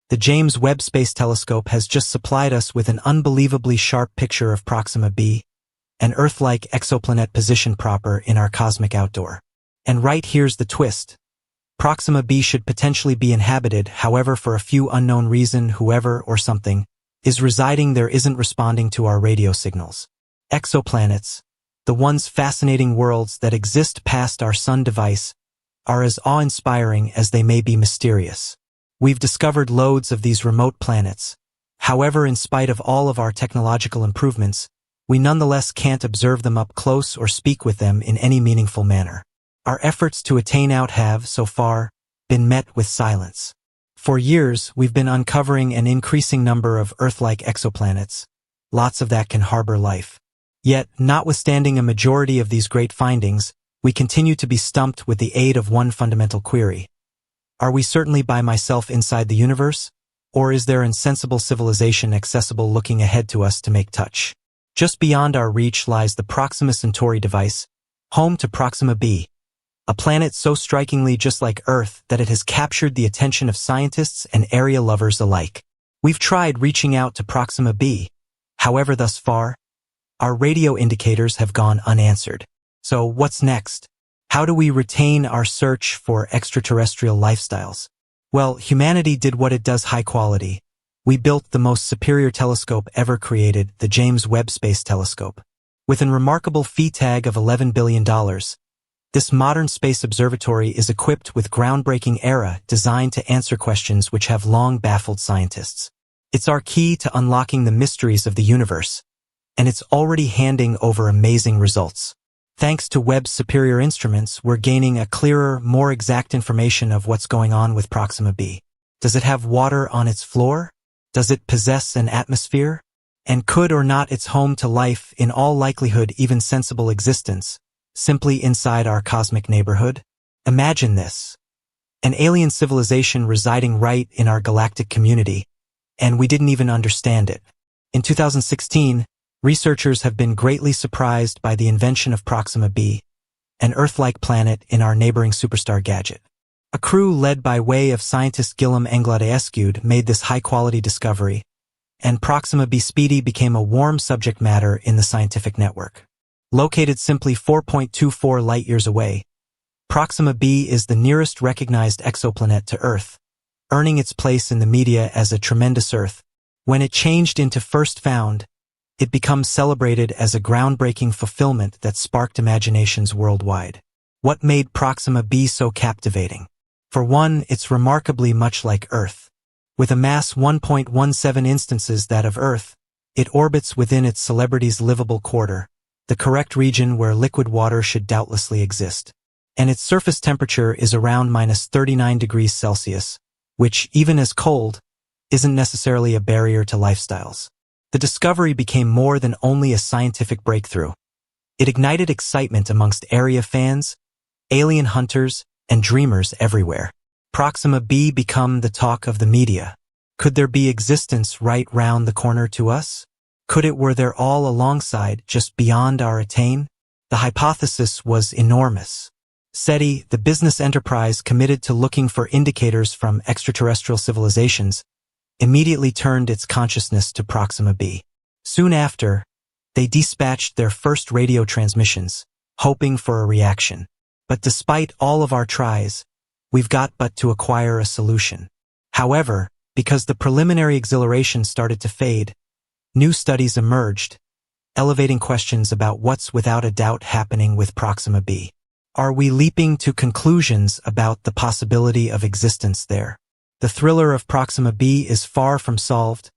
The James Webb Space Telescope has just supplied us with an unbelievably sharp picture of Proxima b, an Earth-like exoplanet positioned proper in our cosmic outdoor. And right here's the twist. Proxima b should potentially be inhabited, however, for a few unknown reason, whoever or something is residing there isn't responding to our radio signals. Exoplanets, the once fascinating worlds that exist past our sun device, are as awe-inspiring as they may be mysterious. We've discovered loads of these remote planets. However, in spite of all of our technological improvements, we nonetheless can't observe them up close or speak with them in any meaningful manner. Our efforts to attain out have, so far, been met with silence. For years, we've been uncovering an increasing number of Earth-like exoplanets. Lots of that can harbor life. Yet, notwithstanding a majority of these great findings, we continue to be stumped with the aid of one fundamental query. Are we certainly by myself inside the universe? Or is there insensible civilization accessible looking ahead to us to make touch? Just beyond our reach lies the Proxima Centauri device, home to Proxima b, a planet so strikingly just like Earth that it has captured the attention of scientists and area lovers alike. We've tried reaching out to Proxima b. However, thus far, our radio indicators have gone unanswered. So what's next? How do we retain our search for extraterrestrial lifestyles? Well, humanity did what it does high quality. We built the most superior telescope ever created, the James Webb Space Telescope. With a remarkable fee tag of $11 billion, this modern space observatory is equipped with groundbreaking era designed to answer questions which have long baffled scientists. It's our key to unlocking the mysteries of the universe, and it's already handing over amazing results. Thanks to Webb's superior instruments, we're gaining a clearer, more exact information of what's going on with Proxima b. Does it have water on its floor? Does it possess an atmosphere? And could or not its home to life, in all likelihood even sensible existence, simply inside our cosmic neighborhood? Imagine this. An alien civilization residing right in our galactic community, and we didn't even understand it. In 2016, researchers have been greatly surprised by the invention of Proxima b, an Earth-like planet in our neighboring superstar gadget. A crew led by way of scientist Guillaume Anglade made this high-quality discovery, and Proxima b Speedy became a warm subject matter in the scientific network. Located simply 4.24 light-years away, Proxima b is the nearest recognized exoplanet to Earth, earning its place in the media as a tremendous Earth. When it changed into first found, it becomes celebrated as a groundbreaking fulfillment that sparked imaginations worldwide. What made Proxima b so captivating? For one, it's remarkably much like Earth. With a mass 1.17 instances that of Earth, it orbits within its celebrity's livable quarter, the correct region where liquid water should doubtlessly exist. And its surface temperature is around -39 degrees Celsius, which, even as cold, isn't necessarily a barrier to lifestyles. The discovery became more than only a scientific breakthrough. It ignited excitement amongst area fans, alien hunters, and dreamers everywhere. Proxima b became the talk of the media. Could there be existence right round the corner to us? Could it were there all alongside, just beyond our attain? The hypothesis was enormous. SETI, the business enterprise committed to looking for indicators from extraterrestrial civilizations, immediately turned its consciousness to Proxima b. Soon after, they dispatched their first radio transmissions, hoping for a reaction. But despite all of our tries, we've got but to acquire a solution. However, because the preliminary exhilaration started to fade, new studies emerged, elevating questions about what's without a doubt happening with Proxima b. Are we leaping to conclusions about the possibility of existence there? The thriller of Proxima b is far from solved,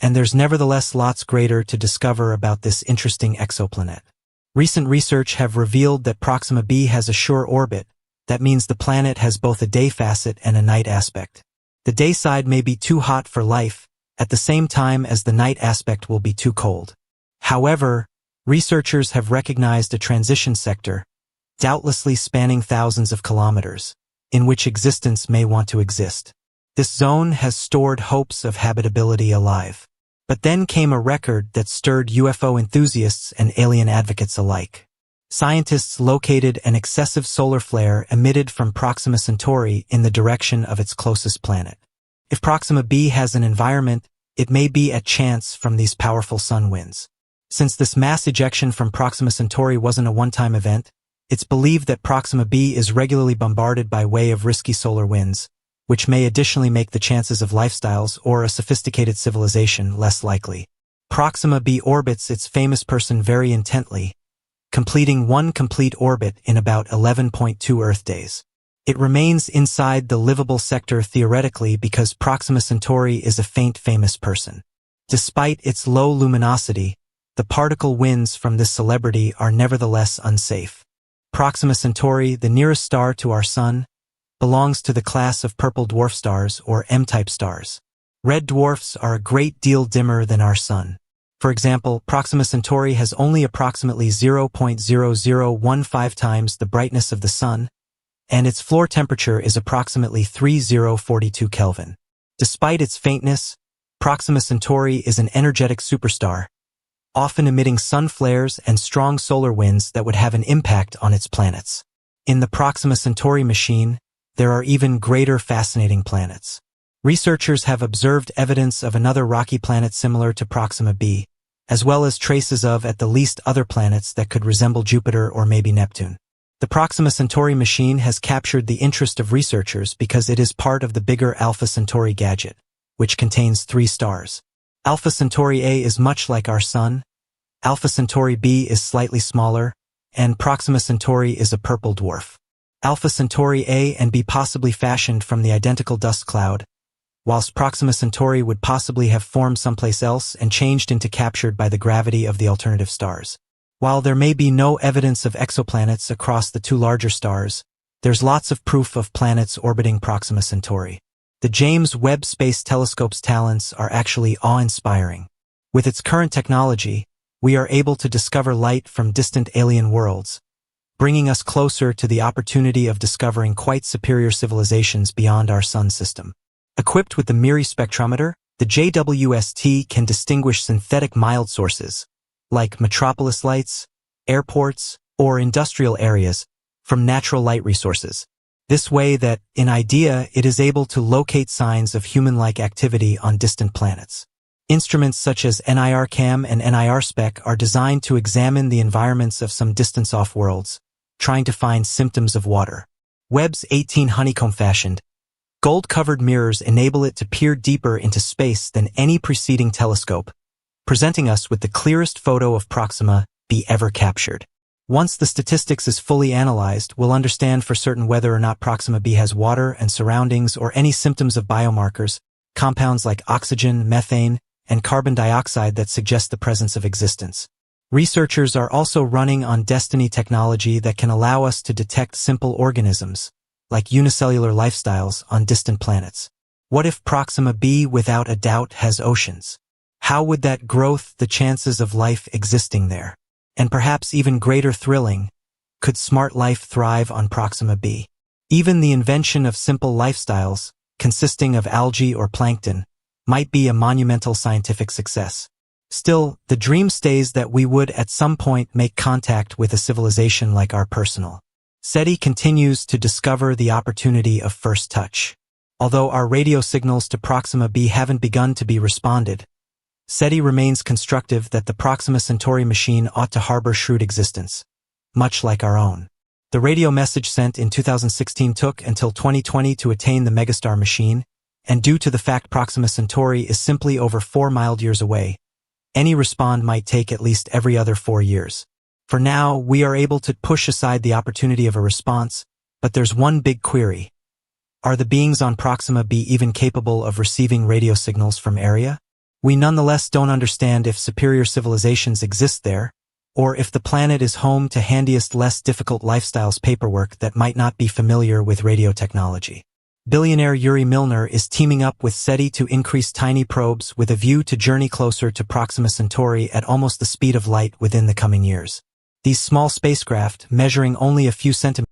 and there's nevertheless lots greater to discover about this interesting exoplanet. Recent research have revealed that Proxima b has a sure orbit. That means the planet has both a day facet and a night aspect. The day side may be too hot for life, at the same time as the night aspect will be too cold. However, researchers have recognized a transition sector, doubtlessly spanning thousands of kilometers, in which existence may want to exist. This zone has stored hopes of habitability alive. But then came a record that stirred UFO enthusiasts and alien advocates alike. Scientists located an excessive solar flare emitted from Proxima Centauri in the direction of its closest planet. If Proxima b has an environment, it may be at chance from these powerful sun winds. Since this mass ejection from Proxima Centauri wasn't a one-time event, it's believed that Proxima b is regularly bombarded by way of risky solar winds, which may additionally make the chances of lifestyles or a sophisticated civilization less likely. Proxima b orbits its famous person very intently, completing one complete orbit in about 11.2 Earth days. It remains inside the livable sector theoretically because Proxima Centauri is a faint famous person. Despite its low luminosity, the particle winds from this celebrity are nevertheless unsafe. Proxima Centauri, the nearest star to our Sun, belongs to the class of purple dwarf stars or M-type stars. Red dwarfs are a great deal dimmer than our Sun. For example, Proxima Centauri has only approximately 0.0015 times the brightness of the Sun, and its floor temperature is approximately 3042 Kelvin. Despite its faintness, Proxima Centauri is an energetic superstar, often emitting sun flares and strong solar winds that would have an impact on its planets. In the Proxima Centauri machine, there are even greater fascinating planets. Researchers have observed evidence of another rocky planet similar to Proxima b, as well as traces of at the least other planets that could resemble Jupiter or maybe Neptune. The Proxima Centauri machine has captured the interest of researchers because it is part of the bigger Alpha Centauri gadget, which contains 3 stars. Alpha Centauri A is much like our Sun, Alpha Centauri b is slightly smaller, and Proxima Centauri is a purple dwarf. Alpha Centauri A and B possibly fashioned from the identical dust cloud, whilst Proxima Centauri would possibly have formed someplace else and changed into captured by the gravity of the alternative stars. While there may be no evidence of exoplanets across the 2 larger stars, there's lots of proof of planets orbiting Proxima Centauri. The James Webb Space Telescope's talents are actually awe-inspiring. With its current technology, we are able to discover light from distant alien worlds, bringing us closer to the opportunity of discovering quite superior civilizations beyond our Sun system. Equipped with the MIRI spectrometer, the JWST can distinguish synthetic mild sources, like metropolis lights, airports, or industrial areas, from natural light resources. This way that, in idea, it is able to locate signs of human-like activity on distant planets. Instruments such as NIRCam and NIRSpec are designed to examine the environments of some distance-off worlds, trying to find symptoms of water. Webb's 18 honeycomb-fashioned, gold-covered mirrors enable it to peer deeper into space than any preceding telescope, presenting us with the clearest photo of Proxima b ever captured. Once the statistics is fully analyzed, we'll understand for certain whether or not Proxima b has water and surroundings or any symptoms of biomarkers, compounds like oxygen, methane, and carbon dioxide that suggest the presence of existence. Researchers are also running on Destiny technology that can allow us to detect simple organisms, like unicellular lifestyles on distant planets. What if Proxima b without a doubt has oceans? How would that growth the chances of life existing there? And perhaps even greater thrilling, could smart life thrive on Proxima b? Even the invention of simple lifestyles, consisting of algae or plankton, might be a monumental scientific success. Still, the dream stays that we would at some point make contact with a civilization like our personal. SETI continues to discover the opportunity of first touch. Although our radio signals to Proxima b haven't begun to be responded, SETI remains constructive that the Proxima Centauri machine ought to harbor shrewd existence, much like our own. The radio message sent in 2016 took until 2020 to attain the megastar machine, and due to the fact Proxima Centauri is simply over 4 mild years away, any respond might take at least every other 4 years. For now, we are able to push aside the opportunity of a response, but there's one big query. Are the beings on Proxima b even capable of receiving radio signals from area? We nonetheless don't understand if superior civilizations exist there, or if the planet is home to handiest less difficult lifestyles paperwork that might not be familiar with radio technology. Billionaire Yuri Milner is teaming up with SETI to increase tiny probes with a view to journey closer to Proxima Centauri at almost the speed of light within the coming years. These small spacecraft, measuring only a few centimeters,